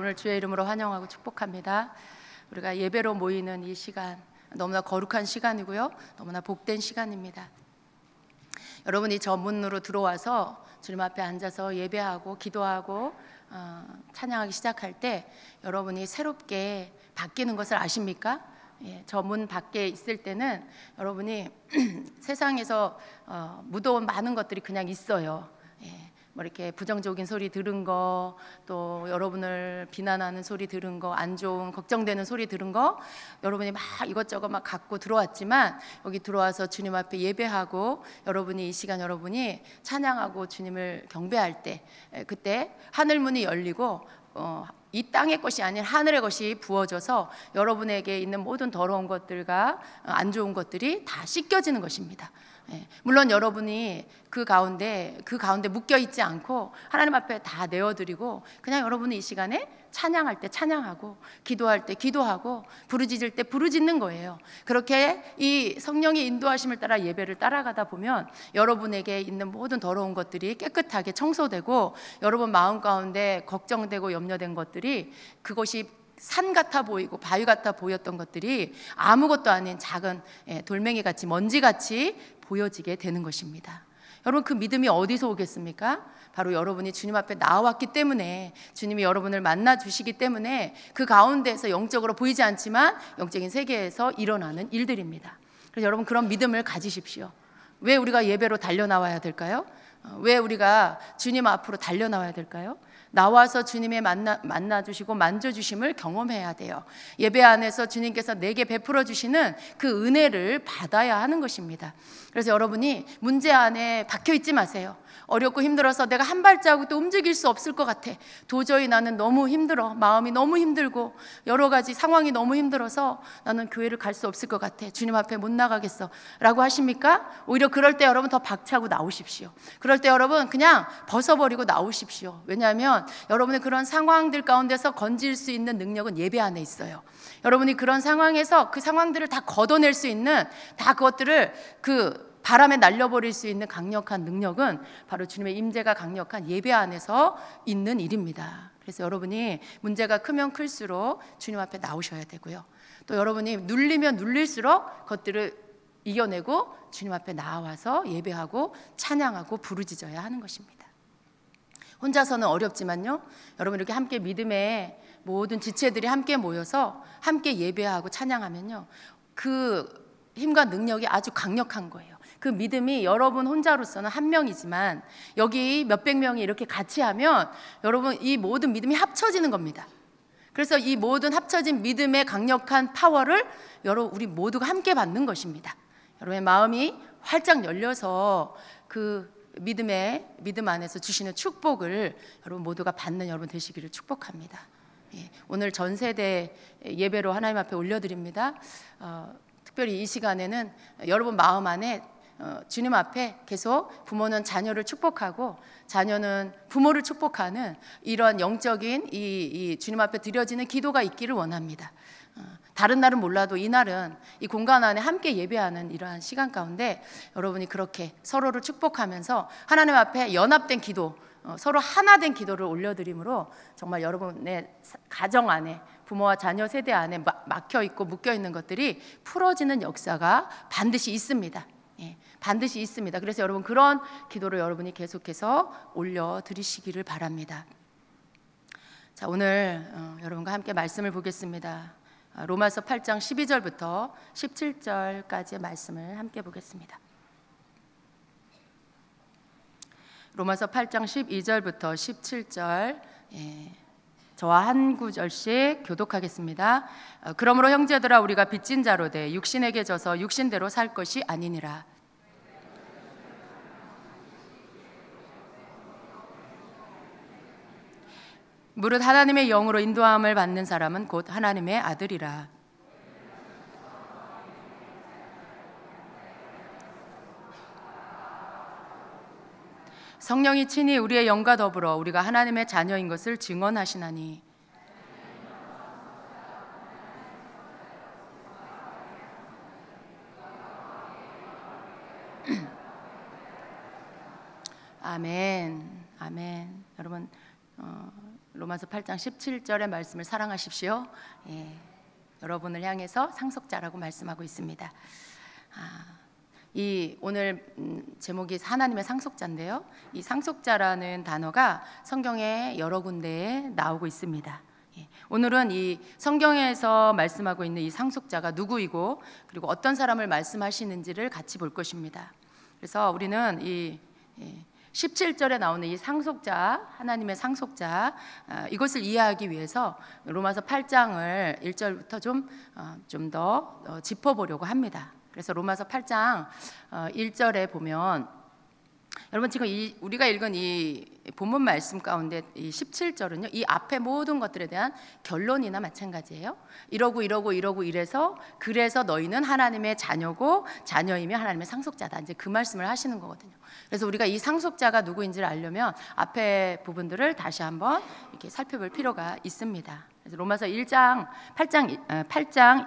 여러분을 주의 이름으로 환영하고 축복합니다. 우리가 예배로 모이는 이 시간 너무나 거룩한 시간이고요, 너무나 복된 시간입니다. 여러분이 저 문으로 들어와서 주님 앞에 앉아서 예배하고 기도하고 찬양하기 시작할 때 여러분이 새롭게 바뀌는 것을 아십니까? 저 문 밖에 있을 때는 여러분이 세상에서 무더운 많은 것들이 그냥 있어요. 뭐 이렇게 부정적인 소리 들은 거, 또 여러분을 비난하는 소리 들은 거, 안 좋은 걱정되는 소리 들은 거, 여러분이 막 이것저것 막 갖고 들어왔지만 여기 들어와서 주님 앞에 예배하고 여러분이 이 시간 여러분이 찬양하고 주님을 경배할 때, 그때 하늘 문이 열리고 이 땅의 것이 아닌 하늘의 것이 부어져서 여러분에게 있는 모든 더러운 것들과 안 좋은 것들이 다 씻겨지는 것입니다. 물론 여러분이 그 가운데 묶여 있지 않고 하나님 앞에 다 내어드리고 그냥 여러분이 이 시간에 찬양할 때 찬양하고 기도할 때 기도하고 부르짖을 때 부르짖는 거예요. 그렇게 이 성령의 인도하심을 따라 예배를 따라가다 보면 여러분에게 있는 모든 더러운 것들이 깨끗하게 청소되고 여러분 마음 가운데 걱정되고 염려된 것들이, 그것이 산 같아 보이고 바위 같아 보였던 것들이 아무것도 아닌 작은 돌멩이 같이 먼지 같이 보여지게 되는 것입니다. 여러분, 그 믿음이 어디서 오겠습니까? 바로 여러분이 주님 앞에 나왔기 때문에, 주님이 여러분을 만나 주시기 때문에 그 가운데에서 영적으로 보이지 않지만 영적인 세계에서 일어나는 일들입니다. 그래서 여러분, 그런 믿음을 가지십시오. 왜 우리가 예배로 달려나와야 될까요? 왜 우리가 주님 앞으로 달려나와야 될까요? 나와서 주님의 만나주시고 만져주심을 경험해야 돼요. 예배 안에서 주님께서 내게 베풀어 주시는 그 은혜를 받아야 하는 것입니다. 그래서 여러분이 문제 안에 박혀 있지 마세요. 어렵고 힘들어서 내가 한 발자국도 움직일 수 없을 것 같아, 도저히 나는 너무 힘들어, 마음이 너무 힘들고 여러 가지 상황이 너무 힘들어서 나는 교회를 갈 수 없을 것 같아, 주님 앞에 못 나가겠어 라고 하십니까? 오히려 그럴 때 여러분 더 박차고 나오십시오. 그럴 때 여러분 그냥 벗어버리고 나오십시오. 왜냐하면 여러분의 그런 상황들 가운데서 건질 수 있는 능력은 예배 안에 있어요. 여러분이 그런 상황에서 그 상황들을 다 걷어낼 수 있는, 다 그것들을 그 바람에 날려버릴 수 있는 강력한 능력은 바로 주님의 임재가 강력한 예배 안에서 있는 일입니다. 그래서 여러분이 문제가 크면 클수록 주님 앞에 나오셔야 되고요, 또 여러분이 눌리면 눌릴수록 그것들을 이겨내고 주님 앞에 나와서 예배하고 찬양하고 부르짖어야 하는 것입니다. 혼자서는 어렵지만요, 여러분 이렇게 함께 믿음의 모든 지체들이 함께 모여서 함께 예배하고 찬양하면요, 그 힘과 능력이 아주 강력한 거예요. 그 믿음이 여러분 혼자로서는 한 명이지만 여기 몇백 명이 이렇게 같이 하면 여러분 이 모든 믿음이 합쳐지는 겁니다. 그래서 이 모든 합쳐진 믿음의 강력한 파워를 우리 모두가 함께 받는 것입니다. 여러분의 마음이 활짝 열려서 그 믿음 안에서 주시는 축복을 여러분 모두가 받는 여러분 되시기를 축복합니다. 오늘 전 세대 예배로 하나님 앞에 올려드립니다. 특별히 이 시간에는 여러분 마음 안에 주님 앞에 계속 부모는 자녀를 축복하고 자녀는 부모를 축복하는 이러한 영적인 이 주님 앞에 드려지는 기도가 있기를 원합니다. 다른 날은 몰라도 이날은 이 공간 안에 함께 예배하는 이러한 시간 가운데 여러분이 그렇게 서로를 축복하면서 하나님 앞에 연합된 기도, 서로 하나된 기도를 올려드림으로 정말 여러분의 가정 안에, 부모와 자녀 세대 안에 막혀있고 묶여있는 것들이 풀어지는 역사가 반드시 있습니다. 반드시 있습니다. 그래서 여러분 그런 기도를 여러분이 계속해서 올려드리시기를 바랍니다. 자, 오늘 여러분과 함께 말씀을 보겠습니다. 로마서 8장 12절부터 17절까지의 말씀을 함께 보겠습니다. 로마서 8장 12절부터 17절, 저와 한 구절씩 교독하겠습니다. 그러므로 형제들아, 우리가 빚진 자로 돼 육신에게 져서 육신대로 살 것이 아니니라. 무릇 하나님의 영으로 인도함을 받는 사람은 곧 하나님의 아들이라. 성령이 친히 우리의 영과 더불어 우리가 하나님의 자녀인 것을 증언하시나니. 아멘. 아멘. 여러분 로마서 8장 17절의 말씀을 사랑하십시오. 여러분을 향해서 상속자라고 말씀하고 있습니다. 이 오늘 제목이 하나님의 상속자인데요. 이 상속자라는 단어가 성경에 여러 군데에 나오고 있습니다. 오늘은 이 성경에서 말씀하고 있는 이 상속자가 누구이고 그리고 어떤 사람을 말씀하시는지를 같이 볼 것입니다. 그래서 우리는 이 17절에 나오는 이 상속자, 하나님의 상속자, 이것을 이해하기 위해서 로마서 8장을 1절부터 좀 더 짚어보려고 합니다. 그래서 로마서 8장 1절에 보면, 여러분 지금 우리가 읽은 이 본문 말씀 가운데 이 17절은요, 이 앞에 모든 것들에 대한 결론이나 마찬가지예요. 이러고 이래서 그래서 너희는 하나님의 자녀고 자녀이며 하나님의 상속자다. 이제 그 말씀을 하시는 거거든요. 그래서 우리가 이 상속자가 누구인지를 알려면 앞에 부분들을 다시 한번 이렇게 살펴볼 필요가 있습니다. 그래서 로마서 8장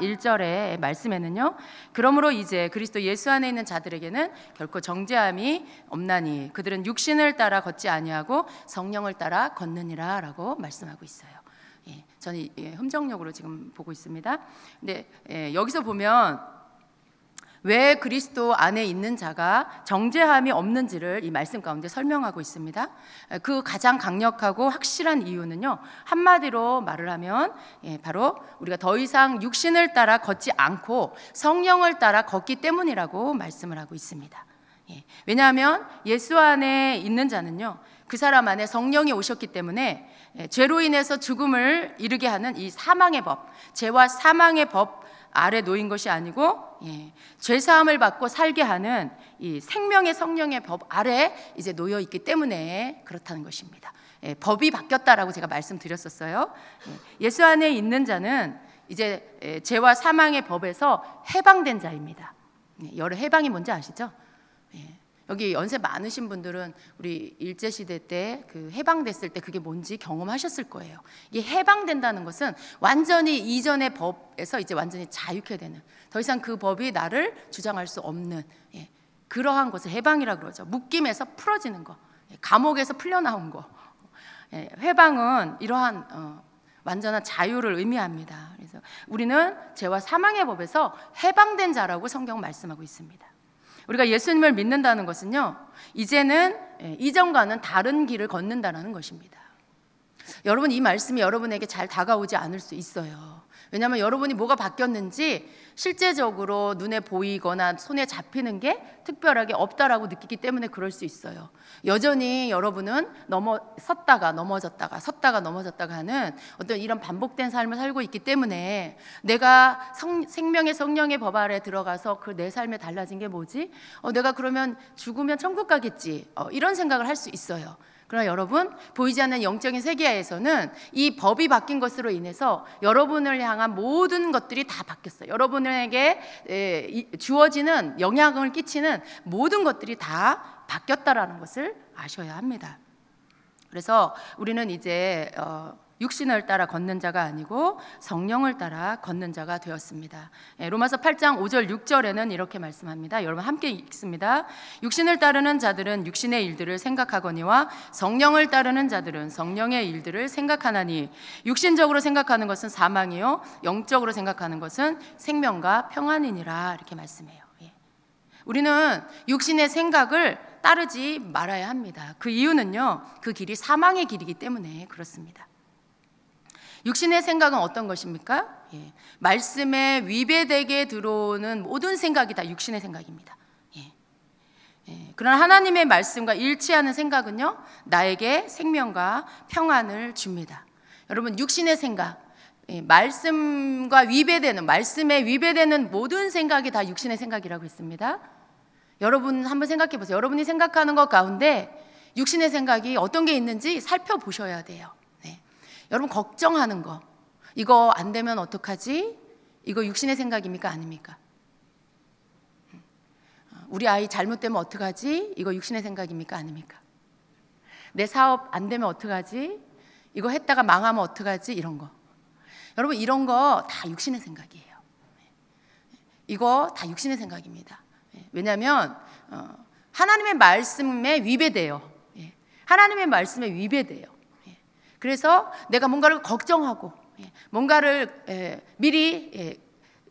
1절의 말씀에는요, 그러므로 이제 그리스도 예수 안에 있는 자들에게는 결코 정죄함이 없나니 그들은 육신을 따라 걷지 아니하고 성령을 따라 걷느니라 라고 말씀하고 있어요. 저는 흠정력으로 지금 보고 있습니다. 근데 여기서 보면 왜 그리스도 안에 있는 자가 정죄함이 없는지를 이 말씀 가운데 설명하고 있습니다. 그 가장 강력하고 확실한 이유는요, 한마디로 말을 하면 바로 우리가 더 이상 육신을 따라 걷지 않고 성령을 따라 걷기 때문이라고 말씀을 하고 있습니다. 왜냐하면 예수 안에 있는 자는요, 그 사람 안에 성령이 오셨기 때문에 죄로 인해서 죽음을 이르게 하는 이 사망의 법, 죄와 사망의 법 아래 놓인 것이 아니고 죄 사함을 받고 살게 하는 이 생명의 성령의 법 아래 이제 놓여 있기 때문에 그렇다는 것입니다. 법이 바뀌었다라고 제가 말씀드렸었어요. 예수 안에 있는 자는 이제 죄와 사망의 법에서 해방된 자입니다. 여러 해방이 뭔지 아시죠? 여기 연세 많으신 분들은 우리 일제시대 때 그 해방됐을 때 그게 뭔지 경험하셨을 거예요. 이게 해방된다는 것은 완전히 이전의 법에서 이제 완전히 자유케 되는, 더 이상 그 법이 나를 주장할 수 없는 그러한 것을 해방이라고 그러죠. 묶임에서 풀어지는 거, 감옥에서 풀려나온 거. 해방은 이러한 완전한 자유를 의미합니다. 그래서 우리는 죄와 사망의 법에서 해방된 자라고 성경은 말씀하고 있습니다. 우리가 예수님을 믿는다는 것은요, 이제는 이전과는 다른 길을 걷는다는 것입니다. 여러분, 이 말씀이 여러분에게 잘 다가오지 않을 수 있어요. 왜냐하면 여러분이 뭐가 바뀌었는지 실제적으로 눈에 보이거나 손에 잡히는 게 특별하게 없다라고 느끼기 때문에 그럴 수 있어요. 여전히 여러분은 섰다가 넘어졌다가 하는 어떤 이런 반복된 삶을 살고 있기 때문에 내가 생명의 성령의 법 아래 들어가서 그 내 삶에 달라진 게 뭐지? 내가 그러면 죽으면 천국 가겠지, 이런 생각을 할 수 있어요. 그러나 여러분, 보이지 않는 영적인 세계에서는 이 법이 바뀐 것으로 인해서 여러분을 향한 모든 것들이 다 바뀌었어요. 여러분에게 주어지는 영향을 끼치는 모든 것들이 다 바뀌었다라는 것을 아셔야 합니다. 그래서 우리는 이제 육신을 따라 걷는 자가 아니고 성령을 따라 걷는 자가 되었습니다. 로마서 8장 5절 6절에는 이렇게 말씀합니다. 여러분 함께 읽습니다. 육신을 따르는 자들은 육신의 일들을 생각하거니와 성령을 따르는 자들은 성령의 일들을 생각하나니 육신적으로 생각하는 것은 사망이요 영적으로 생각하는 것은 생명과 평안이니라, 이렇게 말씀해요. 우리는 육신의 생각을 따르지 말아야 합니다. 그 이유는요, 그 길이 사망의 길이기 때문에 그렇습니다. 육신의 생각은 어떤 것입니까? 말씀에 위배되게 들어오는 모든 생각이 다 육신의 생각입니다. 그러나 하나님의 말씀과 일치하는 생각은요, 나에게 생명과 평안을 줍니다. 여러분, 육신의 생각, 말씀과 위배되는, 말씀에 위배되는 모든 생각이 다 육신의 생각이라고 했습니다. 여러분 한번 생각해 보세요. 여러분이 생각하는 것 가운데 육신의 생각이 어떤 게 있는지 살펴보셔야 돼요. 여러분, 걱정하는 거, 이거 안 되면 어떡하지? 이거 육신의 생각입니까? 아닙니까? 우리 아이 잘못되면 어떡하지? 이거 육신의 생각입니까? 아닙니까? 내 사업 안 되면 어떡하지? 이거 했다가 망하면 어떡하지? 이런 거. 여러분, 이런 거 다 육신의 생각이에요. 이거 다 육신의 생각입니다. 왜냐하면 하나님의 말씀에 위배돼요. 하나님의 말씀에 위배돼요. 그래서 내가 뭔가를 걱정하고 뭔가를 미리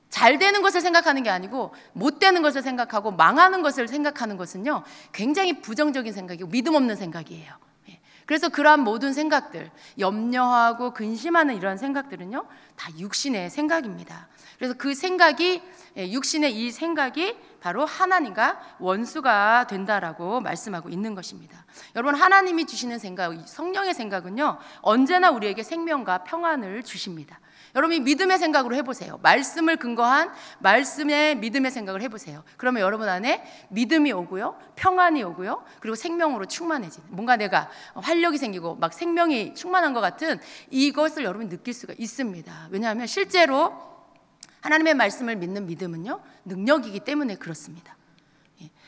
잘 되는 것을 생각하는 게 아니고 못 되는 것을 생각하고 망하는 것을 생각하는 것은요, 굉장히 부정적인 생각이고 믿음 없는 생각이에요. 그래서 그러한 모든 생각들, 염려하고 근심하는 이러한 생각들은요, 다 육신의 생각입니다. 그래서 그 생각이, 육신의 이 생각이 바로 하나님과 원수가 된다라고 말씀하고 있는 것입니다. 여러분, 하나님이 주시는 생각, 성령의 생각은요, 언제나 우리에게 생명과 평안을 주십니다. 여러분이 믿음의 생각으로 해보세요. 말씀을 근거한 말씀의 믿음의 생각을 해보세요. 그러면 여러분 안에 믿음이 오고요, 평안이 오고요, 그리고 생명으로 충만해지는, 뭔가 내가 활력이 생기고 막 생명이 충만한 것 같은 이것을 여러분이 느낄 수가 있습니다. 왜냐하면 실제로 하나님의 말씀을 믿는 믿음은요, 능력이기 때문에 그렇습니다.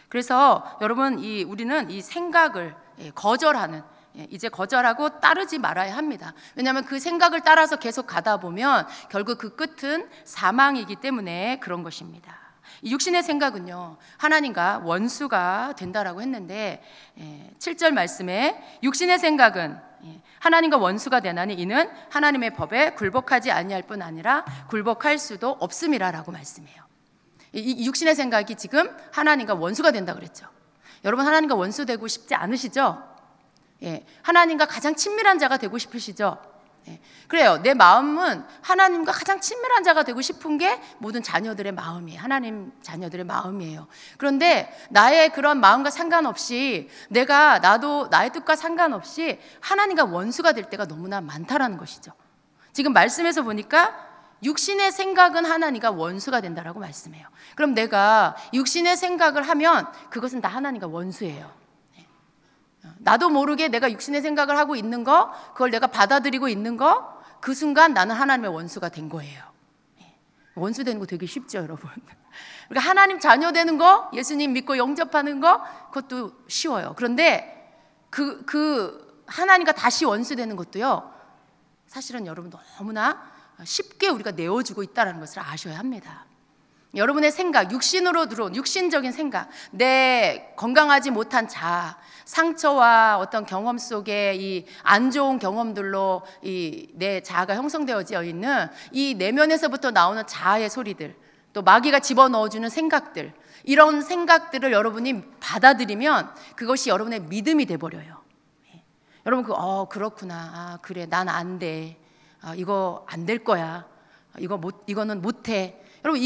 그래서 여러분, 우리는 이 생각을 거절하는, 이제 거절하고 따르지 말아야 합니다. 왜냐하면 그 생각을 따라서 계속 가다 보면 결국 그 끝은 사망이기 때문에 그런 것입니다. 이 육신의 생각은요, 하나님과 원수가 된다라고 했는데 7절 말씀에 육신의 생각은 하나님과 원수가 되나니 이는 하나님의 법에 굴복하지 아니할 뿐 아니라 굴복할 수도 없음이라라고 말씀해요. 이 육신의 생각이 지금 하나님과 원수가 된다 그랬죠. 여러분, 하나님과 원수 되고 싶지 않으시죠? 하나님과 가장 친밀한 자가 되고 싶으시죠? 그래요. 내 마음은 하나님과 가장 친밀한 자가 되고 싶은 게 모든 자녀들의 마음이에요. 하나님 자녀들의 마음이에요. 그런데 나의 그런 마음과 상관없이 나도 나의 뜻과 상관없이 하나님과 원수가 될 때가 너무나 많다라는 것이죠. 지금 말씀에서 보니까 육신의 생각은 하나님과 원수가 된다라고 말씀해요. 그럼 내가 육신의 생각을 하면 그것은 다 하나님과 원수예요. 나도 모르게 내가 육신의 생각을 하고 있는 거, 그걸 내가 받아들이고 있는 거, 그 순간 나는 하나님의 원수가 된 거예요. 원수 되는 거 되게 쉽죠, 여러분. 그러니까 하나님 자녀 되는 거, 예수님 믿고 영접하는 거, 그것도 쉬워요. 그런데 그 하나님과 다시 원수 되는 것도요, 사실은 여러분 너무나 쉽게 우리가 내어주고 있다는 것을 아셔야 합니다. 여러분의 생각, 육신으로 들어온 육신적인 생각, 내 건강하지 못한 자아, 상처와 어떤 경험 속에 이 안 좋은 경험들로 이 내 자아가 형성되어져 있는 이 내면에서부터 나오는 자아의 소리들, 또 마귀가 집어넣어주는 생각들, 이런 생각들을 여러분이 받아들이면 그것이 여러분의 믿음이 돼버려요. 여러분, 그렇구나. 그래, 난 안 돼. 이거 안 될 거야. 이거는 못해. 여러분,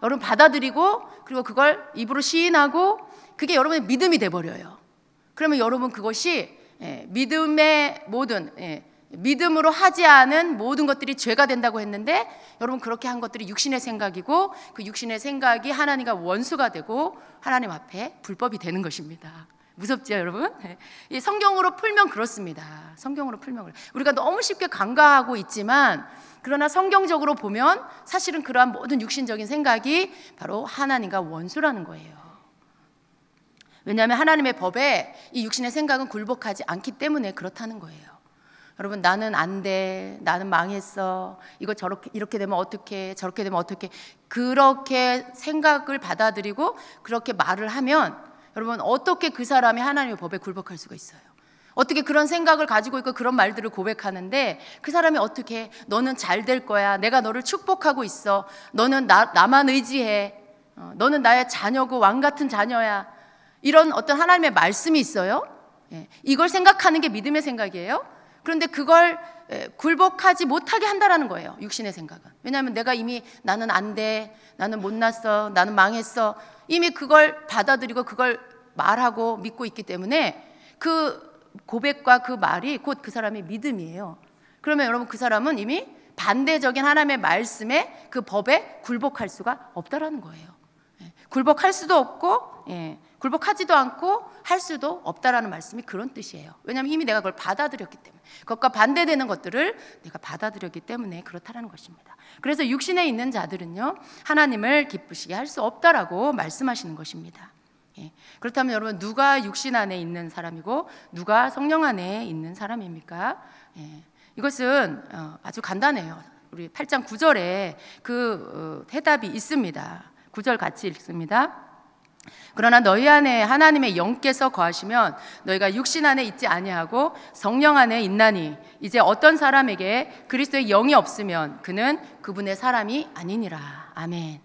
여러분 받아들이고, 그리고 그걸 입으로 시인하고, 그게 여러분의 믿음이 돼버려요. 그러면 여러분 그것이 믿음의 모든, 믿음으로 하지 않은 모든 것들이 죄가 된다고 했는데, 여러분 그렇게 한 것들이 육신의 생각이고, 그 육신의 생각이 하나님과 원수가 되고 하나님 앞에 불법이 되는 것입니다. 무섭죠, 여러분? 이 성경으로 풀면 그렇습니다. 성경으로 풀면 우리가 너무 쉽게 간과하고 있지만, 그러나 성경적으로 보면 사실은 그러한 모든 육신적인 생각이 바로 하나님과 원수라는 거예요. 왜냐하면 하나님의 법에 이 육신의 생각은 굴복하지 않기 때문에 그렇다는 거예요. 여러분, 나는 안 돼, 나는 망했어, 이거 이렇게 되면 어떡해, 저렇게 되면 어떡해, 그렇게 생각을 받아들이고 그렇게 말을 하면 여러분, 어떻게 그 사람이 하나님의 법에 굴복할 수가 있어요? 어떻게 그런 생각을 가지고 있고 그런 말들을 고백하는데 그 사람이 어떻게, 너는 잘 될 거야, 내가 너를 축복하고 있어, 너는 나만 의지해, 너는 나의 자녀고 왕 같은 자녀야, 이런 어떤 하나님의 말씀이 있어요. 이걸 생각하는 게 믿음의 생각이에요. 그런데 그걸 굴복하지 못하게 한다라는 거예요, 육신의 생각은. 왜냐하면 내가 이미 나는 안 돼, 나는 못났어, 나는 망했어, 이미 그걸 받아들이고 그걸 말하고 믿고 있기 때문에 그 고백과 그 말이 곧 그 사람의 믿음이에요. 그러면 여러분, 그 사람은 이미 반대적인 하나님의 말씀에, 그 법에 굴복할 수가 없다라는 거예요. 굴복할 수도 없고, 굴복하지도 않고 할 수도 없다라는 말씀이 그런 뜻이에요. 왜냐하면 이미 내가 그걸 받아들였기 때문에, 그것과 반대되는 것들을 내가 받아들였기 때문에 그렇다라는 것입니다. 그래서 육신에 있는 자들은요, 하나님을 기쁘시게 할 수 없다라고 말씀하시는 것입니다. 그렇다면 여러분, 누가 육신 안에 있는 사람이고 누가 성령 안에 있는 사람입니까? 이것은 아주 간단해요. 우리 8장 9절에 그 해답이 있습니다. 9절 같이 읽습니다. 그러나 너희 안에 하나님의 영께서 거하시면 너희가 육신 안에 있지 아니하고 성령 안에 있나니 이제 어떤 사람에게 그리스도의 영이 없으면 그는 그분의 사람이 아니니라. 아멘.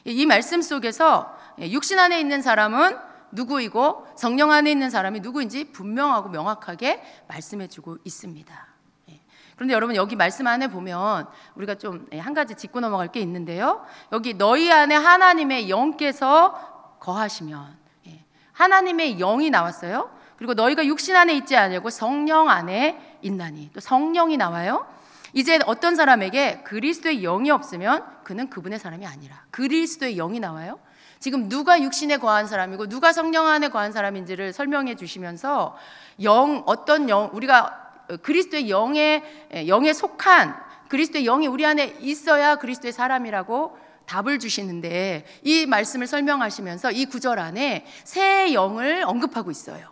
이 말씀 속에서 육신 안에 있는 사람은 누구이고 성령 안에 있는 사람이 누구인지 분명하고 명확하게 말씀해 주고 있습니다. 그런데 여러분, 여기 말씀 안에 보면 우리가 좀 한 가지 짚고 넘어갈 게 있는데요, 여기 너희 안에 하나님의 영께서 거하시면, 하나님의 영이 나왔어요. 그리고 너희가 육신 안에 있지 아니하고 성령 안에 있나니, 또 성령이 나와요. 이제 어떤 사람에게 그리스도의 영이 없으면 그는 그분의 사람이 아니라. 그리스도의 영이 나와요. 지금 누가 육신에 거한 사람이고 누가 성령 안에 거한 사람인지를 설명해 주시면서 어떤 영, 우리가 그리스도의 영에 속한, 그리스도의 영이 우리 안에 있어야 그리스도의 사람이라고 답을 주시는데, 이 말씀을 설명하시면서 이 구절 안에 새 영을 언급하고 있어요.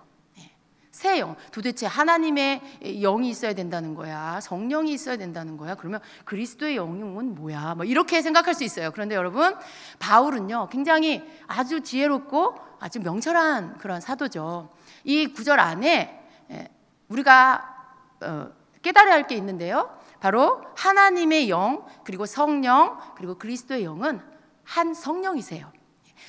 새 영, 도대체 하나님의 영이 있어야 된다는 거야, 성령이 있어야 된다는 거야, 그러면 그리스도의 영은 뭐야, 뭐 이렇게 생각할 수 있어요. 그런데 여러분, 바울은요 굉장히 아주 지혜롭고 아주 명철한 그런 사도죠. 이 구절 안에 우리가 깨달아야 할 게 있는데요, 바로 하나님의 영, 그리고 성령, 그리고 그리스도의 영은 한 성령이세요.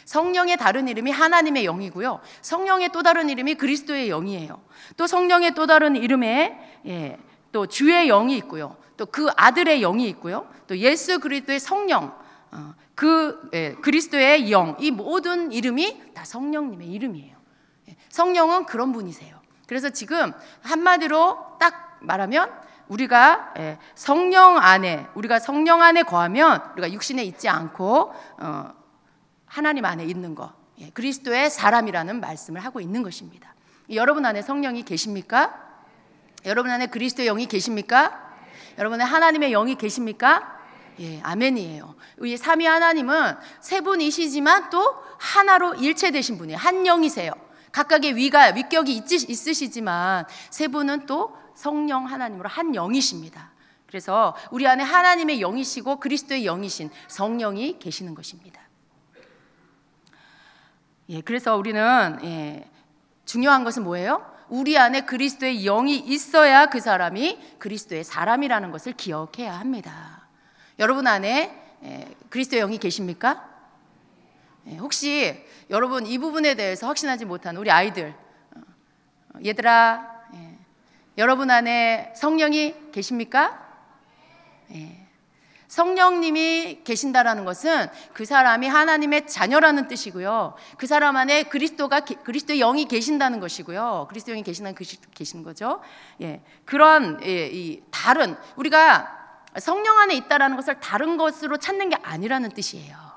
성령의 다른 이름이 하나님의 영이고요, 성령의 또 다른 이름이 그리스도의 영이에요. 또 성령의 또 다른 이름에 또 주의 영이 있고요, 또 그 아들의 영이 있고요, 또 예수 그리스도의 성령, 그리스도의 영, 이 모든 이름이 다 성령님의 이름이에요. 성령은 그런 분이세요. 그래서 지금 한마디로 딱 말하면, 우리가 성령 안에 거하면 우리가 육신에 있지 않고 하나님 안에 있는 것, 그리스도의 사람이라는 말씀을 하고 있는 것입니다. 여러분 안에 성령이 계십니까? 여러분 안에 그리스도의 영이 계십니까? 여러분의 하나님의 영이 계십니까? 아멘이에요. 이 삼위 하나님은 세 분이시지만 또 하나로 일체되신 분이에요. 한 영이세요. 각각의 위격이 있으시지만 세 분은 또 성령 하나님으로 한 영이십니다. 그래서 우리 안에 하나님의 영이시고 그리스도의 영이신 성령이 계시는 것입니다. 그래서 우리는 중요한 것은 뭐예요? 우리 안에 그리스도의 영이 있어야 그 사람이 그리스도의 사람이라는 것을 기억해야 합니다. 여러분 안에 그리스도의 영이 계십니까? 혹시 여러분 이 부분에 대해서 확신하지 못한 우리 아이들, 얘들아, 여러분 안에 성령이 계십니까? 성령님이 계신다라는 것은 그 사람이 하나님의 자녀라는 뜻이고요, 그 사람 안에 그리스도의 영이 계신다는 것이고요, 그리스도 영이 계시는 거죠. 그런 다른, 우리가 성령 안에 있다라는 것을 다른 것으로 찾는 게 아니라는 뜻이에요.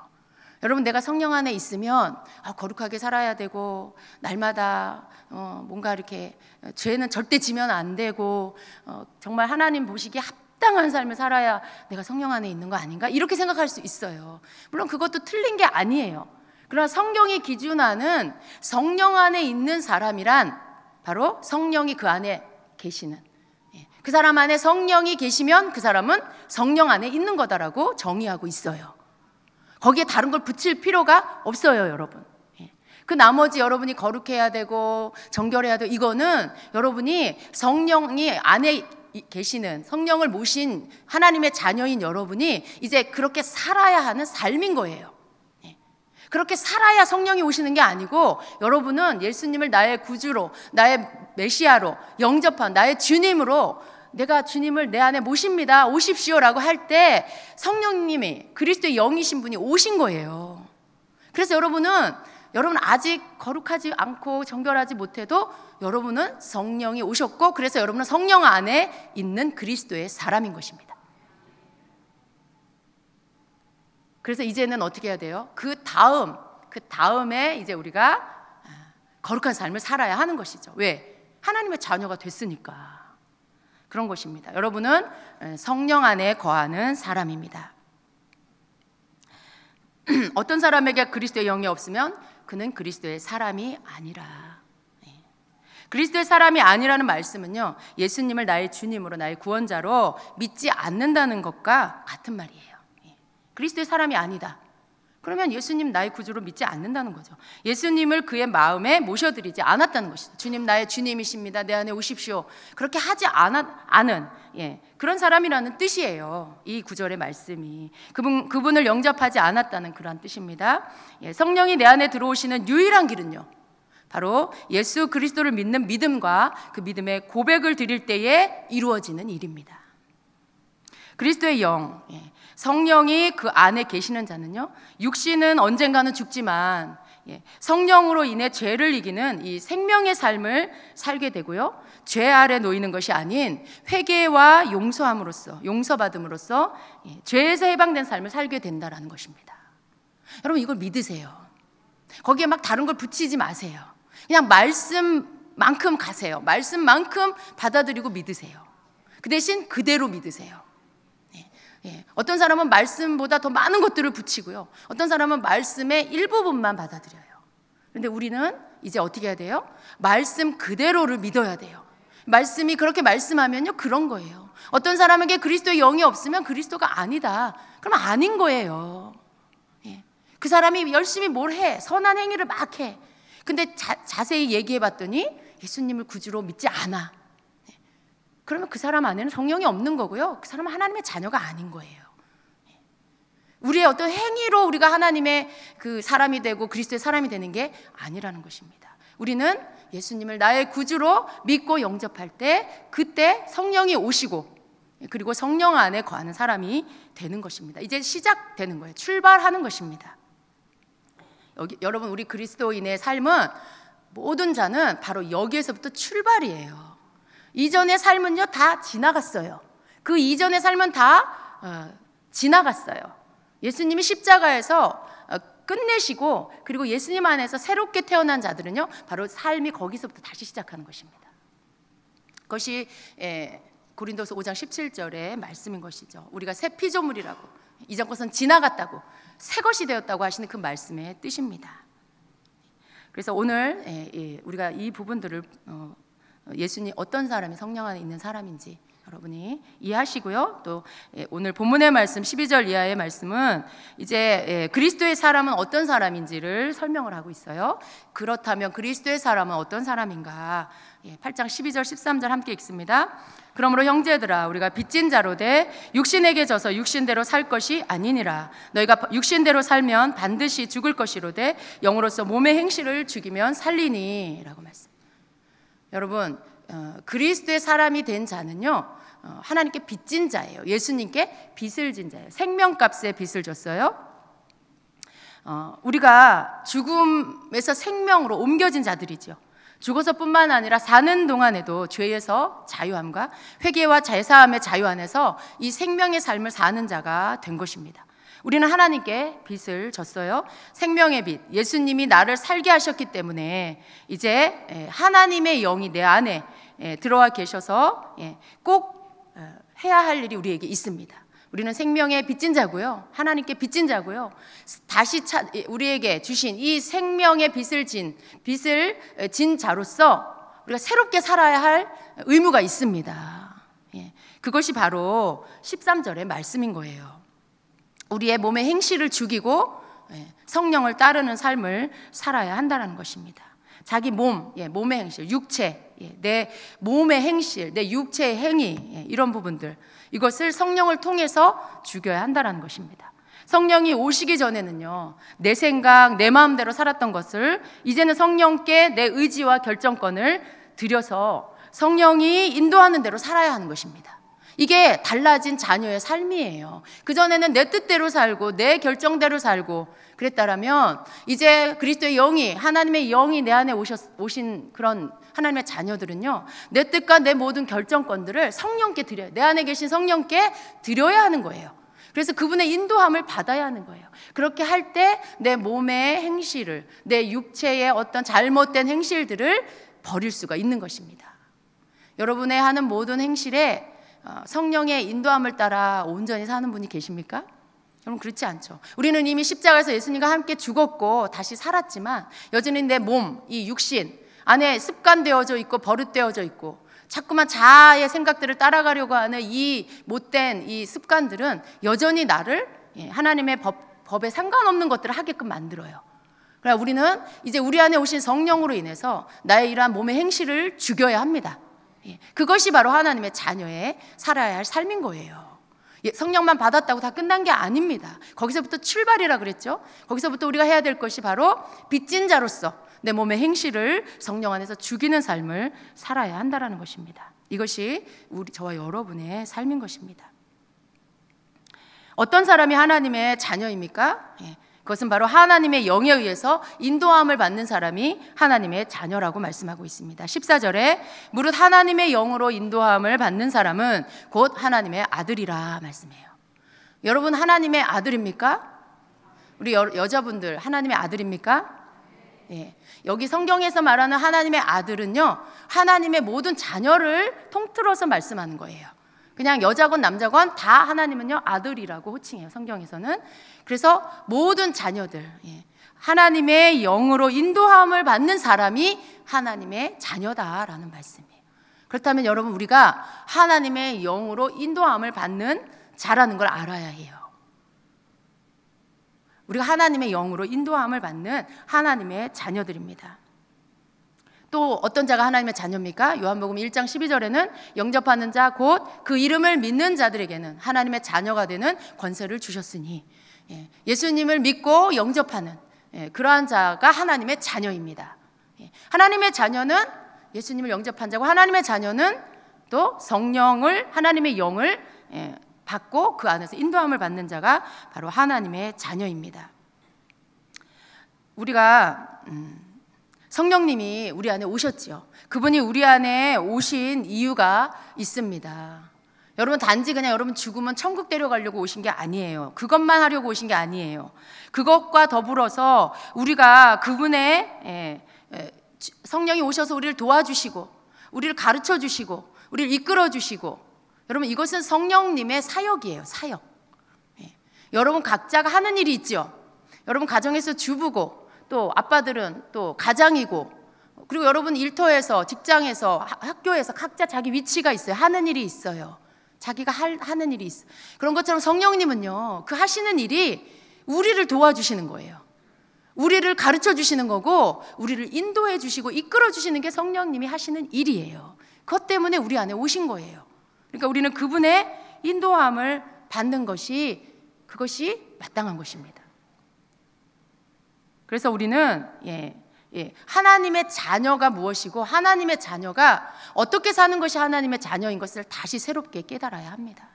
여러분, 내가 성령 안에 있으면 거룩하게 살아야 되고, 날마다 뭔가 이렇게 죄는 절대 지면 안 되고, 정말 하나님 보시기에 합당한 삶을 살아야 내가 성령 안에 있는 거 아닌가, 이렇게 생각할 수 있어요. 물론 그것도 틀린 게 아니에요. 그러나 성경이 기준하는 성령 안에 있는 사람이란 바로 성령이 그 안에 계시는, 그 사람 안에 성령이 계시면 그 사람은 성령 안에 있는 거다라고 정의하고 있어요. 거기에 다른 걸 붙일 필요가 없어요, 여러분. 그 나머지 여러분이 거룩해야 되고 정결해야 되고, 이거는 여러분이 성령이 안에 계시는, 성령을 모신 하나님의 자녀인 여러분이 이제 그렇게 살아야 하는 삶인 거예요. 그렇게 살아야 성령이 오시는 게 아니고, 여러분은 예수님을 나의 구주로, 나의 메시아로 영접한 나의 주님으로, 내가 주님을 내 안에 모십니다, 오십시오라고 할 때 성령님이, 그리스도의 영이신 분이 오신 거예요. 그래서 여러분 아직 거룩하지 않고 정결하지 못해도 여러분은 성령이 오셨고, 그래서 여러분은 성령 안에 있는 그리스도의 사람인 것입니다. 그래서 이제는 어떻게 해야 돼요? 그 다음에 이제 우리가 거룩한 삶을 살아야 하는 것이죠. 왜? 하나님의 자녀가 됐으니까. 그런 것입니다. 여러분은 성령 안에 거하는 사람입니다. 어떤 사람에게 그리스도의 영이 없으면 그는 그리스도의 사람이 아니라. 그리스도의 사람이 아니라는 말씀은요, 예수님을 나의 주님으로, 나의 구원자로 믿지 않는다는 것과 같은 말이에요. 그리스도의 사람이 아니다. 그러면 예수님 나의 구주로 믿지 않는다는 거죠. 예수님을 그의 마음에 모셔드리지 않았다는 것이죠. 주님 나의 주님이십니다. 내 안에 오십시오. 그렇게 하지 않은 그런 사람이라는 뜻이에요. 이 구절의 말씀이 그분을 영접하지 않았다는 그러한 뜻입니다. 성령이 내 안에 들어오시는 유일한 길은요, 바로 예수 그리스도를 믿는 믿음과 그 믿음의 고백을 드릴 때에 이루어지는 일입니다. 그리스도의 영, 성령이 그 안에 계시는 자는요, 육신은 언젠가는 죽지만 성령으로 인해 죄를 이기는 이 생명의 삶을 살게 되고요, 죄 아래 놓이는 것이 아닌 회개와 용서받음으로써 죄에서 해방된 삶을 살게 된다는 것입니다. 여러분, 이걸 믿으세요. 거기에 막 다른 걸 붙이지 마세요. 그냥 말씀만큼 가세요. 말씀만큼 받아들이고 믿으세요. 그 대신 그대로 믿으세요. 어떤 사람은 말씀보다 더 많은 것들을 붙이고요, 어떤 사람은 말씀의 일부분만 받아들여요. 그런데 우리는 이제 어떻게 해야 돼요? 말씀 그대로를 믿어야 돼요. 말씀이 그렇게 말씀하면요, 그런 거예요. 어떤 사람에게 그리스도의 영이 없으면 그리스도가 아니다, 그럼 아닌 거예요. 그 사람이 열심히 뭘 해, 선한 행위를 막 해. 근데 자세히 얘기해 봤더니 예수님을 구주로 믿지 않아. 그러면 그 사람 안에는 성령이 없는 거고요, 그 사람은 하나님의 자녀가 아닌 거예요. 우리의 어떤 행위로 우리가 하나님의 그 사람이 되고 그리스도의 사람이 되는 게 아니라는 것입니다. 우리는 예수님을 나의 구주로 믿고 영접할 때, 그때 성령이 오시고, 그리고 성령 안에 거하는 사람이 되는 것입니다. 이제 시작되는 거예요. 출발하는 것입니다. 여러분, 우리 그리스도인의 삶은, 모든 자는 바로 여기에서부터 출발이에요. 이전의 삶은요, 다 지나갔어요. 그 이전의 삶은 다 지나갔어요. 예수님이 십자가에서 끝내시고, 그리고 예수님 안에서 새롭게 태어난 자들은요, 바로 삶이 거기서부터 다시 시작하는 것입니다. 그것이 고린도서 5장 17절의 말씀인 것이죠. 우리가 새 피조물이라고, 이전 것은 지나갔다고, 새 것이 되었다고 하시는 그 말씀의 뜻입니다. 그래서 오늘 우리가 이 부분들을 예수님 어떤 사람이 성령 안에 있는 사람인지 여러분이 이해하시고요. 또 오늘 본문의 말씀 12절 이하의 말씀은 이제 그리스도의 사람은 어떤 사람인지를 설명을 하고 있어요. 그렇다면 그리스도의 사람은 어떤 사람인가? 8장 12절 13절 함께 읽습니다. 그러므로 형제들아, 우리가 빚진 자로 돼 육신에게 져서 육신대로 살 것이 아니니라. 너희가 육신대로 살면 반드시 죽을 것이로되 영으로서 몸의 행실을 죽이면 살리니 라고 말씀. 여러분, 그리스도의 사람이 된 자는요, 하나님께 빚진 자예요. 예수님께 빚을 진 자예요. 생명값에 빚을 줬어요. 우리가 죽음에서 생명으로 옮겨진 자들이죠. 죽어서뿐만 아니라 사는 동안에도 죄에서 자유함과 회개와 제사함의 자유 안에서 이 생명의 삶을 사는 자가 된 것입니다. 우리는 하나님께 빚을 졌어요. 생명의 빚, 예수님이 나를 살게 하셨기 때문에 이제 하나님의 영이 내 안에 들어와 계셔서 꼭 해야 할 일이 우리에게 있습니다. 우리는 생명의 빚진 자고요, 하나님께 빚진 자고요, 다시 우리에게 주신 이 생명의 빚을 진 자로서 우리가 새롭게 살아야 할 의무가 있습니다. 그것이 바로 13절의 말씀인 거예요. 우리의 몸의 행실을 죽이고 성령을 따르는 삶을 살아야 한다는 것입니다. 자기 몸의 행실, 육체, 내 몸의 행실, 내 육체의 행위, 이런 부분들, 이것을 성령을 통해서 죽여야 한다는 것입니다. 성령이 오시기 전에는요, 내 생각, 내 마음대로 살았던 것을 이제는 성령께 내 의지와 결정권을 들여서 성령이 인도하는 대로 살아야 하는 것입니다. 이게 달라진 자녀의 삶이에요. 그전에는 내 뜻대로 살고 내 결정대로 살고 그랬다라면, 이제 그리스도의 영이, 하나님의 영이 내 안에 오신 그런 하나님의 자녀들은요, 내 뜻과 내 모든 결정권들을 성령께 드려요. 내 안에 계신 성령께 드려야 하는 거예요. 그래서 그분의 인도함을 받아야 하는 거예요. 그렇게 할 때 내 몸의 행실을, 내 육체의 어떤 잘못된 행실들을 버릴 수가 있는 것입니다. 여러분의 하는 모든 행실에 성령의 인도함을 따라 온전히 사는 분이 계십니까? 여러분, 그렇지 않죠. 우리는 이미 십자가에서 예수님과 함께 죽었고 다시 살았지만, 여전히 내 몸, 이 육신 안에 습관되어져 있고 버릇되어져 있고 자꾸만 자아의 생각들을 따라가려고 하는 이 못된 이 습관들은 여전히 나를 하나님의 법에 상관없는 것들을 하게끔 만들어요. 그러나 우리는 이제 우리 안에 오신 성령으로 인해서 나의 이러한 몸의 행실을 죽여야 합니다. 그것이 바로 하나님의 자녀의 살아야 할 삶인 거예요. 성령만 받았다고 다 끝난 게 아닙니다. 거기서부터 출발이라 그랬죠. 거기서부터 우리가 해야 될 것이 바로 빚진 자로서 내 몸의 행실을 성령 안에서 죽이는 삶을 살아야 한다는 것입니다. 이것이 저와 여러분의 삶인 것입니다. 어떤 사람이 하나님의 자녀입니까? 그것은 바로 하나님의 영에 의해서 인도함을 받는 사람이 하나님의 자녀라고 말씀하고 있습니다. 14절에 무릇 하나님의 영으로 인도함을 받는 사람은 곧 하나님의 아들이라 말씀해요. 여러분 하나님의 아들입니까? 우리 여자분들 하나님의 아들입니까? 여기 성경에서 말하는 하나님의 아들은요, 하나님의 모든 자녀를 통틀어서 말씀하는 거예요. 그냥 여자건 남자건 다 하나님은요 아들이라고 호칭해요, 성경에서는. 그래서 모든 자녀들, 하나님의 영으로 인도함을 받는 사람이 하나님의 자녀다라는 말씀이에요. 그렇다면 여러분, 우리가 하나님의 영으로 인도함을 받는 자라는 걸 알아야 해요. 우리가 하나님의 영으로 인도함을 받는 하나님의 자녀들입니다. 또 어떤 자가 하나님의 자녀입니까? 요한복음 1장 12절에는 영접하는 자 곧 그 이름을 믿는 자들에게는 하나님의 자녀가 되는 권세를 주셨으니, 예수님을 믿고 영접하는 그러한 자가 하나님의 자녀입니다. 하나님의 자녀는 예수님을 영접한 자고, 하나님의 자녀는 또 성령을, 하나님의 영을 받고 그 안에서 인도함을 받는 자가 바로 하나님의 자녀입니다. 우리가 성령님이 우리 안에 오셨지요. 그분이 우리 안에 오신 이유가 있습니다. 여러분, 단지 그냥 여러분 죽으면 천국 데려가려고 오신 게 아니에요. 그것만 하려고 오신 게 아니에요. 그것과 더불어서 우리가 그분의 성령이 오셔서 우리를 도와주시고, 우리를 가르쳐 주시고, 우리를 이끌어 주시고, 여러분 이것은 성령님의 사역이에요. 사역. 여러분 각자가 하는 일이 있죠. 여러분 가정에서 주부고, 또 아빠들은 또 가장이고, 그리고 여러분 일터에서, 직장에서, 학교에서 각자 자기 위치가 있어요. 하는 일이 있어요. 자기가 하는 일이 있어요. 그런 것처럼 성령님은요, 그 하시는 일이 우리를 도와주시는 거예요. 우리를 가르쳐 주시는 거고, 우리를 인도해 주시고 이끌어 주시는 게 성령님이 하시는 일이에요. 그것 때문에 우리 안에 오신 거예요. 그러니까 우리는 그분의 인도함을 받는 것이, 그것이 마땅한 것입니다. 그래서 우리는 하나님의 자녀가 무엇이고, 하나님의 자녀가 어떻게 사는 것이 하나님의 자녀인 것을 다시 새롭게 깨달아야 합니다.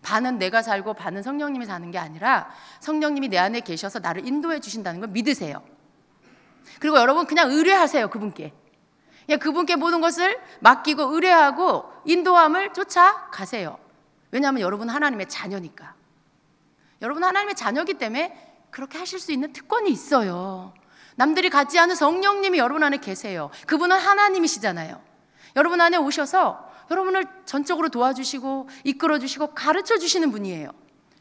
반은 내가 살고 반은 성령님이 사는 게 아니라, 성령님이 내 안에 계셔서 나를 인도해 주신다는 걸 믿으세요. 그리고 여러분 그냥 의뢰하세요. 그분께. 그냥 그분께 모든 것을 맡기고 의뢰하고 인도함을 쫓아가세요. 왜냐하면 여러분 하나님의 자녀니까. 여러분 하나님의 자녀이기 때문에 그렇게 하실 수 있는 특권이 있어요. 남들이 갖지 않은 성령님이 여러분 안에 계세요. 그분은 하나님이시잖아요. 여러분 안에 오셔서 여러분을 전적으로 도와주시고 이끌어주시고 가르쳐주시는 분이에요.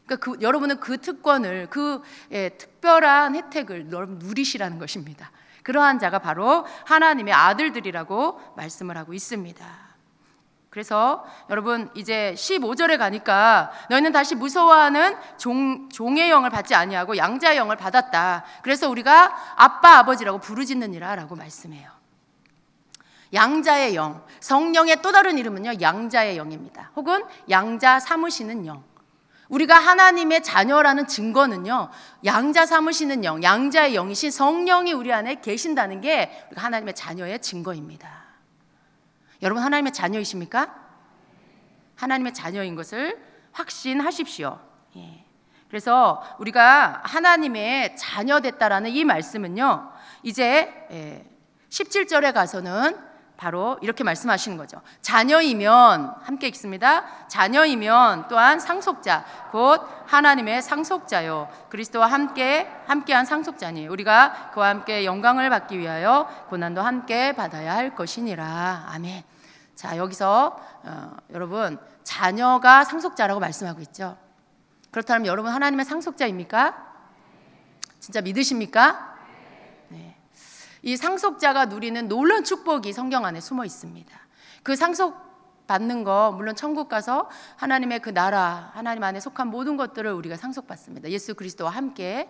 그러니까 여러분은 그 특권을, 그 특별한 혜택을 여러분 누리시라는 것입니다. 그러한 자가 바로 하나님의 아들들이라고 말씀을 하고 있습니다. 그래서 여러분 이제 15절에 가니까 너희는 다시 무서워하는 종의 영을 받지 아니하고 양자의 영을 받았다. 그래서 우리가 아빠 아버지라고 부르짖느니라 라고 말씀해요. 양자의 영, 성령의 또 다른 이름은요 양자의 영입니다. 혹은 양자 삼으시는 영. 우리가 하나님의 자녀라는 증거는요 양자 삼으시는 영, 양자의 영이신 성령이 우리 안에 계신다는 게 우리가 하나님의 자녀의 증거입니다. 여러분 하나님의 자녀이십니까? 하나님의 자녀인 것을 확신하십시오. 그래서 우리가 하나님의 자녀 됐다라는 이 말씀은요 이제 17절에 가서는 바로 이렇게 말씀하시는 거죠. 자녀이면, 함께 읽습니다. 자녀이면 또한 상속자, 곧 하나님의 상속자요 그리스도와 함께한 상속자니 우리가 그와 함께 영광을 받기 위하여 고난도 함께 받아야 할 것이니라. 아멘. 자, 여기서 여러분 자녀가 상속자라고 말씀하고 있죠. 그렇다면 여러분 하나님의 상속자입니까? 진짜 믿으십니까? 네. 이 상속자가 누리는 놀라운 축복이 성경 안에 숨어 있습니다. 그 받는 거, 물론 천국 가서 하나님의 그 나라, 하나님 안에 속한 모든 것들을 우리가 상속받습니다. 예수 그리스도와 함께.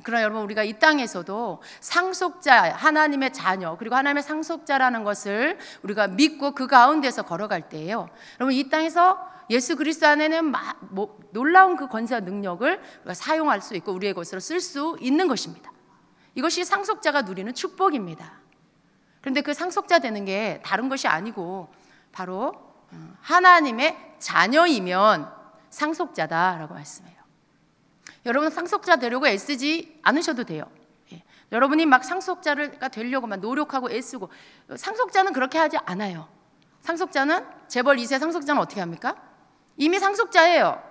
그러나 여러분, 우리가 이 땅에서도 상속자, 하나님의 자녀, 그리고 하나님의 상속자라는 것을 우리가 믿고 그 가운데서 걸어갈 때예요. 여러분, 이 땅에서 예수 그리스도 안에는 놀라운 그 권세와 능력을 우리가 사용할 수 있고 우리의 것으로 쓸 수 있는 것입니다. 이것이 상속자가 누리는 축복입니다. 그런데 그 상속자 되는 게 다른 것이 아니고 바로 하나님의 자녀이면 상속자다라고 말씀해요. 여러분, 상속자 되려고 애쓰지 않으셔도 돼요. 여러분이 막 상속자가 되려고 막 노력하고 애쓰고, 상속자는 그렇게 하지 않아요. 상속자는, 재벌 2세 상속자는 어떻게 합니까? 이미 상속자예요.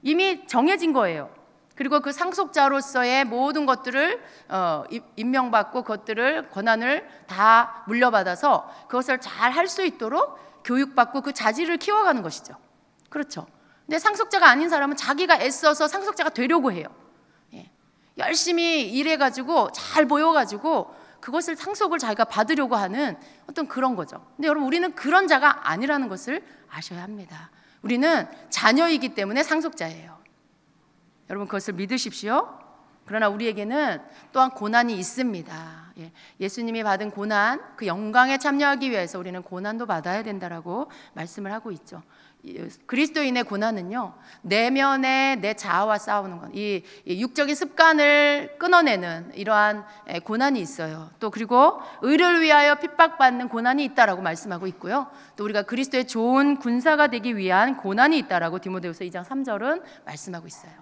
이미 정해진 거예요. 그리고 그 상속자로서의 모든 것들을 임명받고 그것들을 권한을 다 물려받아서 그것을 잘 할 수 있도록 교육받고 그 자질을 키워가는 것이죠. 그렇죠. 근데 상속자가 아닌 사람은 자기가 애써서 상속자가 되려고 해요. 열심히 일해가지고 잘 보여가지고 그것을 상속을 자기가 받으려고 하는 어떤 그런 거죠. 근데 여러분, 우리는 그런 자가 아니라는 것을 아셔야 합니다. 우리는 자녀이기 때문에 상속자예요. 여러분, 그것을 믿으십시오. 그러나 우리에게는 또한 고난이 있습니다. 예수님이 받은 고난, 그 영광에 참여하기 위해서 우리는 고난도 받아야 된다라고 말씀을 하고 있죠. 그리스도인의 고난은요, 내면의 내 자아와 싸우는 것, 이 육적인 습관을 끊어내는 이러한 고난이 있어요. 또 그리고 의를 위하여 핍박받는 고난이 있다라고 말씀하고 있고요. 또 우리가 그리스도의 좋은 군사가 되기 위한 고난이 있다라고 디모데후서 2장 3절은 말씀하고 있어요.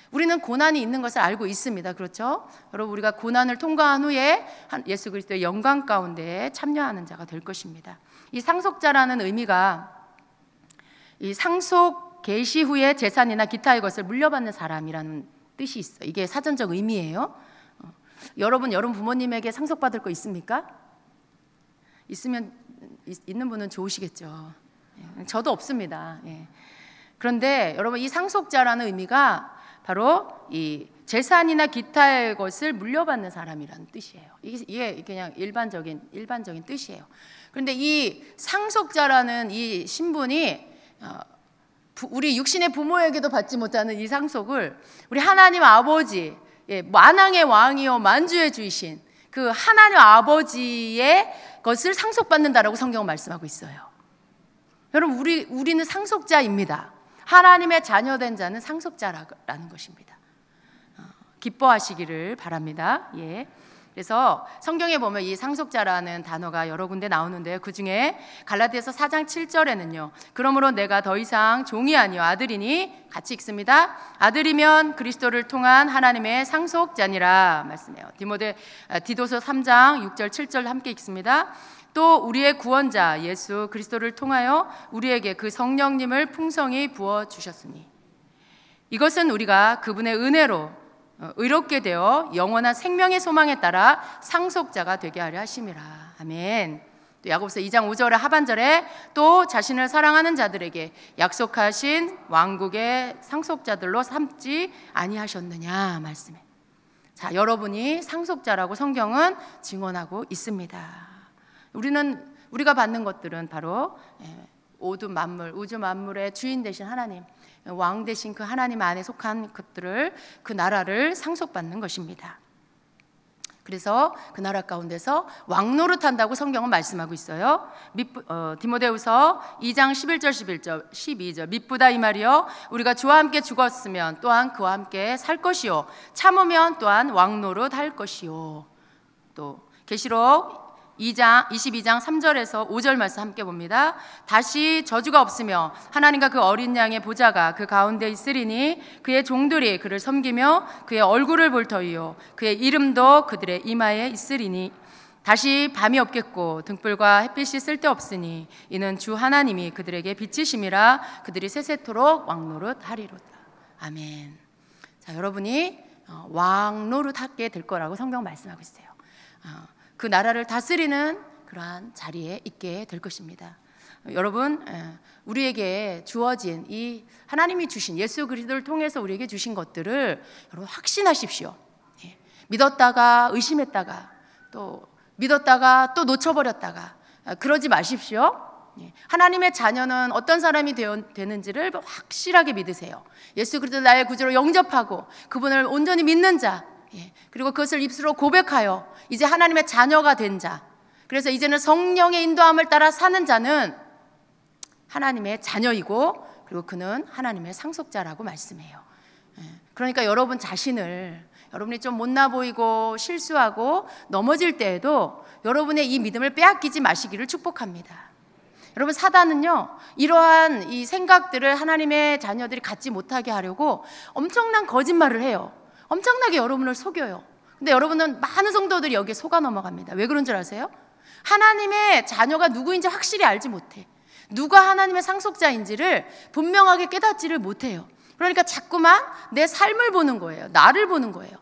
우리는 고난이 있는 것을 알고 있습니다. 그렇죠? 여러분, 우리가 고난을 통과한 후에 예수 그리스도의 영광 가운데 참여하는 자가 될 것입니다. 이 상속자라는 의미가 이 상속 계시 후에 재산이나 기타의 것을 물려받는 사람이라는 뜻이 있어요. 이게 사전적 의미예요. 여러분 부모님에게 상속받을 거 있습니까? 있는 분은 좋으시겠죠. 저도 없습니다. 그런데 여러분, 이 상속자라는 의미가 바로 이 재산이나 기타의 것을 물려받는 사람이라는 뜻이에요. 이게 그냥 일반적인 뜻이에요. 그런데 이 상속자라는 이 신분이 우리 육신의 부모에게도 받지 못하는 이 상속을 우리 하나님 아버지, 만왕의 왕이요 만주의 주이신 그 하나님 아버지의 것을 상속받는다라고 성경은 말씀하고 있어요. 여러분, 우리는 상속자입니다. 하나님의 자녀된 자는 상속자라는 것입니다. 기뻐하시기를 바랍니다. 그래서 성경에 보면 이 상속자라는 단어가 여러 군데 나오는데요. 그 중에 갈라디아서 4장 7절에는요. 그러므로 내가 더 이상 종이 아니요 아들이니, 같이 읽습니다. 아들이면 그리스도를 통한 하나님의 상속자니라 말씀해요. 디도서 3장 6절 7절 함께 읽습니다. 또 우리의 구원자 예수 그리스도를 통하여 우리에게 그 성령님을 풍성히 부어주셨으니 이것은 우리가 그분의 은혜로 의롭게 되어 영원한 생명의 소망에 따라 상속자가 되게 하려 하심이라. 아멘. 또 야고보서 2장 5절의 하반절에 또 자신을 사랑하는 자들에게 약속하신 왕국의 상속자들로 삼지 아니하셨느냐 말씀해. 자, 여러분이 상속자라고 성경은 증언하고 있습니다. 우리가 받는 것들은 바로 모든 만물, 우주 만물의 주인 되신 하나님, 왕 되신 그 하나님 안에 속한 것들을, 그 나라를 상속받는 것입니다. 그래서 그 나라 가운데서 왕노릇한다고 성경은 말씀하고 있어요. 디모데후서 2장 11절 12절 미쁘다 이 말이요 우리가 주와 함께 죽었으면 또한 그와 함께 살 것이요 참으면 또한 왕노릇 할 것이요. 또 계시록 22장 3절에서 5절 말씀 함께 봅니다. 다시 저주가 없으며 하나님과 그 어린 양의 보좌가 그 가운데 있으리니 그의 종들이 그를 섬기며 그의 얼굴을 볼 터이요 그의 이름도 그들의 이마에 있으리니 다시 밤이 없겠고 등불과 햇빛이 쓸데없으니 이는 주 하나님이 그들에게 빛이심이라 그들이 세세토록 왕노릇하리로다. 아멘. 자, 여러분이 왕노릇하게 될 거라고 성경 말씀하고 있어요. 그 나라를 다스리는 그러한 자리에 있게 될 것입니다. 여러분, 우리에게 주어진 이 하나님이 주신 예수 그리스도를 통해서 우리에게 주신 것들을 여러분 확신하십시오. 믿었다가 의심했다가 또 믿었다가 또 놓쳐버렸다가 그러지 마십시오. 하나님의 자녀는 어떤 사람이 되는지를 확실하게 믿으세요. 예수 그리스도 나의 구주로 영접하고 그분을 온전히 믿는 자, 그리고 그것을 입술로 고백하여 이제 하나님의 자녀가 된 자, 그래서 이제는 성령의 인도함을 따라 사는 자는 하나님의 자녀이고, 그리고 그는 하나님의 상속자라고 말씀해요. 그러니까 여러분 자신을, 여러분이 좀 못나 보이고 실수하고 넘어질 때에도 여러분의 이 믿음을 빼앗기지 마시기를 축복합니다. 여러분, 사단은요, 이러한 이 생각들을 하나님의 자녀들이 갖지 못하게 하려고 엄청난 거짓말을 해요. 엄청나게 여러분을 속여요. 근데 여러분은, 많은 성도들이 여기에 속아 넘어갑니다. 왜 그런 줄 아세요? 하나님의 자녀가 누구인지 확실히 알지 못해. 누가 하나님의 상속자인지를 분명하게 깨닫지를 못해요. 그러니까 자꾸만 내 삶을 보는 거예요. 나를 보는 거예요.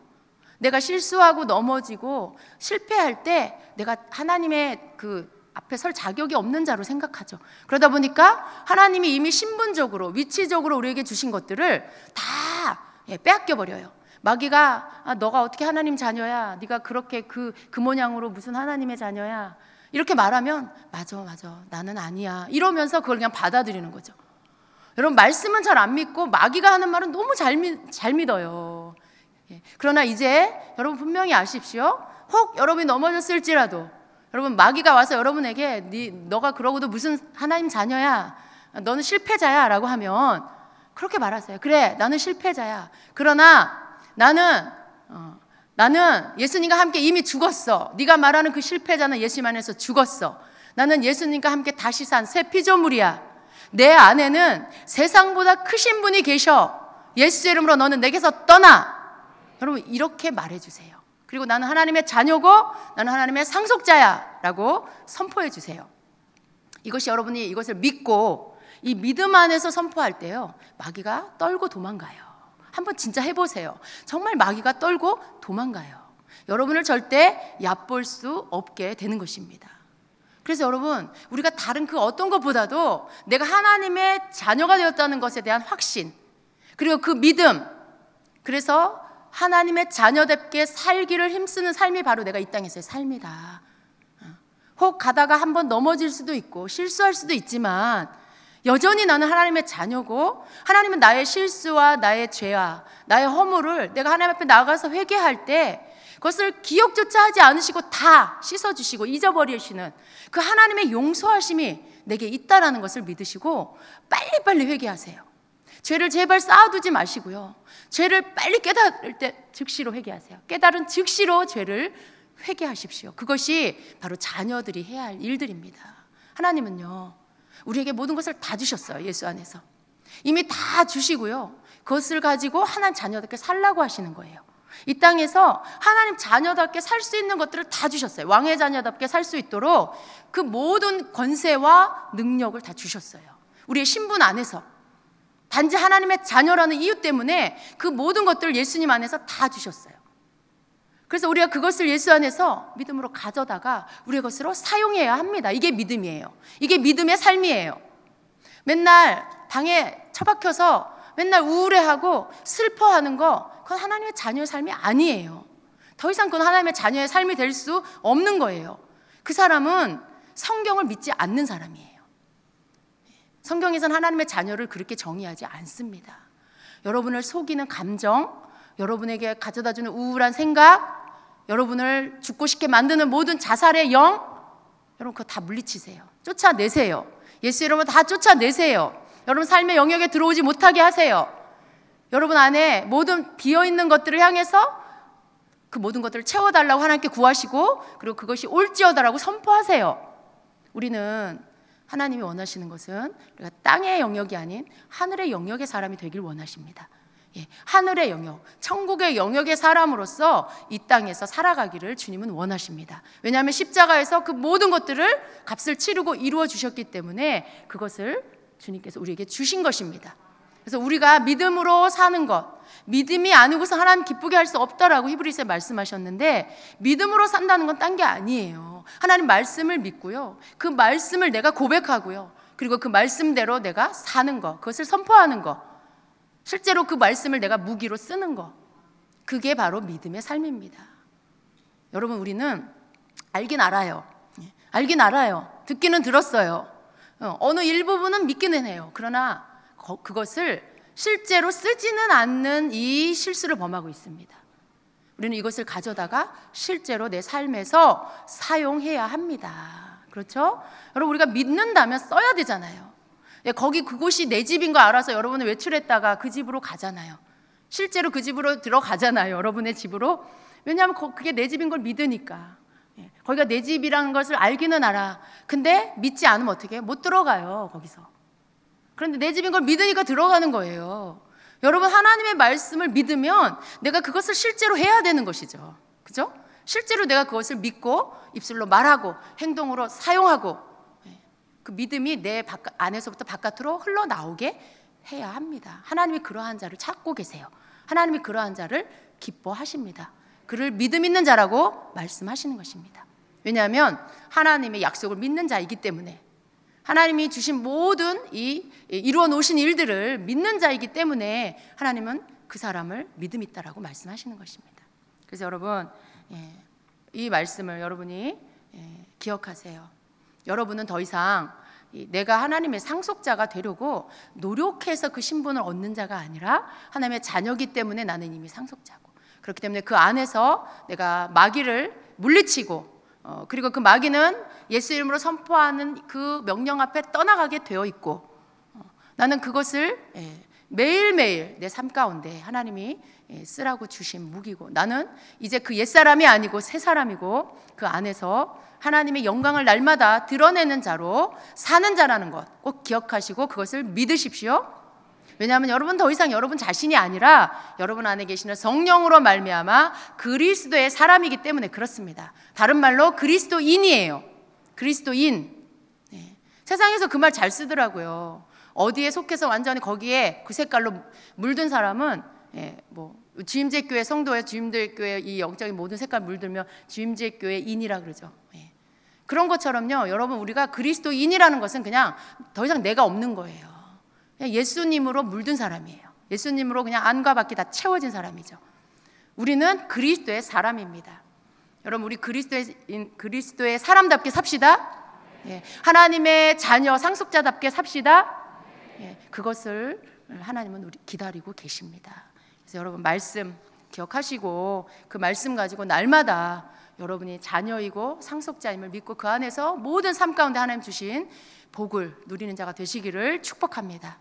내가 실수하고 넘어지고 실패할 때 내가 하나님의 그 앞에 설 자격이 없는 자로 생각하죠. 그러다 보니까 하나님이 이미 신분적으로, 위치적으로 우리에게 주신 것들을 다 빼앗겨 버려요. 마귀가 너가 어떻게 하나님 자녀야? 네가 그렇게 그 모양으로 무슨 하나님의 자녀야? 이렇게 말하면 맞아 나는 아니야 이러면서 그걸 그냥 받아들이는 거죠. 여러분, 말씀은 잘 안 믿고 마귀가 하는 말은 너무 잘 믿어요. 그러나 이제 여러분 분명히 아십시오. 혹 여러분이 넘어졌을지라도 여러분, 마귀가 와서 여러분에게 너가 그러고도 무슨 하나님 자녀야, 너는 실패자야 라고 하면 그렇게 말하세요. 그래, 나는 실패자야. 그러나 나는 예수님과 함께 이미 죽었어. 네가 말하는 그 실패자는 예수님 안에서 죽었어. 나는 예수님과 함께 다시 산 새 피조물이야. 내 안에는 세상보다 크신 분이 계셔. 예수의 이름으로 너는 내게서 떠나. 여러분, 이렇게 말해주세요. 그리고 나는 하나님의 자녀고 나는 하나님의 상속자야 라고 선포해 주세요. 이것이, 여러분이 이것을 믿고 이 믿음 안에서 선포할 때요, 마귀가 떨고 도망가요. 한번 진짜 해보세요. 정말 마귀가 떨고 도망가요. 여러분을 절대 얕볼 수 없게 되는 것입니다. 그래서 여러분, 우리가 다른 그 어떤 것보다도 내가 하나님의 자녀가 되었다는 것에 대한 확신, 그리고 그 믿음, 그래서 하나님의 자녀답게 살기를 힘쓰는 삶이 바로 내가 이 땅에서의 삶이다. 혹 가다가 한번 넘어질 수도 있고 실수할 수도 있지만 여전히 나는 하나님의 자녀고, 하나님은 나의 실수와 나의 죄와 나의 허물을 내가 하나님 앞에 나가서 회개할 때 그것을 기억조차 하지 않으시고 다 씻어주시고 잊어버리시는 그 하나님의 용서하심이 내게 있다라는 것을 믿으시고 빨리빨리 회개하세요. 죄를 제발 쌓아두지 마시고요, 죄를 빨리 깨달을 때 즉시로 회개하세요. 깨달은 즉시로 죄를 회개하십시오. 그것이 바로 자녀들이 해야 할 일들입니다. 하나님은요, 우리에게 모든 것을 다 주셨어요. 예수 안에서 이미 다 주시고요, 그것을 가지고 하나님 자녀답게 살라고 하시는 거예요. 이 땅에서 하나님 자녀답게 살 수 있는 것들을 다 주셨어요. 왕의 자녀답게 살 수 있도록 그 모든 권세와 능력을 다 주셨어요. 우리의 신분 안에서 단지 하나님의 자녀라는 이유 때문에 그 모든 것들을 예수님 안에서 다 주셨어요. 그래서 우리가 그것을 예수 안에서 믿음으로 가져다가 우리의 것으로 사용해야 합니다. 이게 믿음이에요. 이게 믿음의 삶이에요. 맨날 방에 처박혀서 맨날 우울해하고 슬퍼하는 거, 그건 하나님의 자녀의 삶이 아니에요. 더 이상 그건 하나님의 자녀의 삶이 될 수 없는 거예요. 그 사람은 성경을 믿지 않는 사람이에요. 성경에서는 하나님의 자녀를 그렇게 정의하지 않습니다. 여러분을 속이는 감정, 여러분에게 가져다주는 우울한 생각, 여러분을 죽고 싶게 만드는 모든 자살의 영, 여러분 그거 다 물리치세요. 쫓아내세요. 예수 이름으로 다 쫓아내세요. 여러분 삶의 영역에 들어오지 못하게 하세요. 여러분 안에 모든 비어있는 것들을 향해서 그 모든 것들을 채워달라고 하나님께 구하시고, 그리고 그것이 옳지어다라고 선포하세요. 우리는 하나님이 원하시는 것은 우리가 땅의 영역이 아닌 하늘의 영역의 사람이 되길 원하십니다. 하늘의 영역, 천국의 영역의 사람으로서 이 땅에서 살아가기를 주님은 원하십니다. 왜냐하면 십자가에서 그 모든 것들을 값을 치르고 이루어 주셨기 때문에 그것을 주님께서 우리에게 주신 것입니다. 그래서 우리가 믿음으로 사는 것, 믿음이 아니고서 하나님 기쁘게 할 수 없다라고 히브리서에 말씀하셨는데, 믿음으로 산다는 건 딴 게 아니에요. 하나님 말씀을 믿고요, 그 말씀을 내가 고백하고요, 그리고 그 말씀대로 내가 사는 것, 그것을 선포하는 것, 실제로 그 말씀을 내가 무기로 쓰는 것, 그게 바로 믿음의 삶입니다. 여러분, 우리는 알긴 알아요. 듣기는 들었어요. 어느 일부분은 믿기는 해요. 그러나 그것을 실제로 쓰지는 않는 이 실수를 범하고 있습니다. 우리는 이것을 가져다가 실제로 내 삶에서 사용해야 합니다. 그렇죠? 여러분, 우리가 믿는다면 써야 되잖아요. 거기 그곳이 내 집인 거 알아서 여러분은 외출했다가 그 집으로 가잖아요. 실제로 그 집으로 들어가잖아요. 여러분의 집으로. 왜냐하면 그게 내 집인 걸 믿으니까. 거기가 내 집이라는 것을 알기는 알아. 근데 믿지 않으면 어떻게 해요? 못 들어가요, 거기서. 그런데 내 집인 걸 믿으니까 들어가는 거예요. 여러분, 하나님의 말씀을 믿으면 내가 그것을 실제로 해야 되는 것이죠. 그죠? 실제로 내가 그것을 믿고 입술로 말하고 행동으로 사용하고 그 믿음이 내 안에서부터 바깥으로 흘러나오게 해야 합니다. 하나님이 그러한 자를 찾고 계세요. 하나님이 그러한 자를 기뻐하십니다. 그를 믿음 있는 자라고 말씀하시는 것입니다. 왜냐하면 하나님의 약속을 믿는 자이기 때문에, 하나님이 주신 모든 이루어 놓으신 일들을 믿는 자이기 때문에 하나님은 그 사람을 믿음 있다라고 말씀하시는 것입니다. 그래서 여러분, 이 말씀을 여러분이 기억하세요. 여러분은 더 이상 내가 하나님의 상속자가 되려고 노력해서 그 신분을 얻는 자가 아니라 하나님의 자녀이기 때문에 나는 이미 상속자고, 그렇기 때문에 그 안에서 내가 마귀를 물리치고 그리고 그 마귀는 예수 이름으로 선포하는 그 명령 앞에 떠나가게 되어 있고, 나는 그것을 매일매일 내 삶 가운데 하나님이 쓰라고 주신 무기고, 나는 이제 그 옛사람이 아니고 새 사람이고 그 안에서 하나님의 영광을 날마다 드러내는 자로 사는 자라는 것 꼭 기억하시고 그것을 믿으십시오. 왜냐하면 여러분 더 이상 여러분 자신이 아니라 여러분 안에 계시는 성령으로 말미암아 그리스도의 사람이기 때문에 그렇습니다. 다른 말로 그리스도인이에요. 그리스도인. 세상에서 그 말 잘 쓰더라고요. 어디에 속해서 완전히 거기에 그 색깔로 물든 사람은 주임제교회 성도의 주임제교회 이 영적인 모든 색깔 물들면 주임제교회인이라 그러죠. 그런 것처럼요, 여러분, 우리가 그리스도인이라는 것은 그냥 더 이상 내가 없는 거예요. 그냥 예수님으로 물든 사람이에요. 예수님으로 그냥 안과 밖이 다 채워진 사람이죠. 우리는 그리스도의 사람입니다. 여러분, 우리 그리스도의 사람답게 삽시다. 하나님의 자녀 상속자답게 삽시다. 그것을 하나님은 우리 기다리고 계십니다. 그래서 여러분, 말씀 기억하시고 그 말씀 가지고 날마다 여러분이 자녀이고 상속자임을 믿고 그 안에서 모든 삶 가운데 하나님 주신 복을 누리는 자가 되시기를 축복합니다.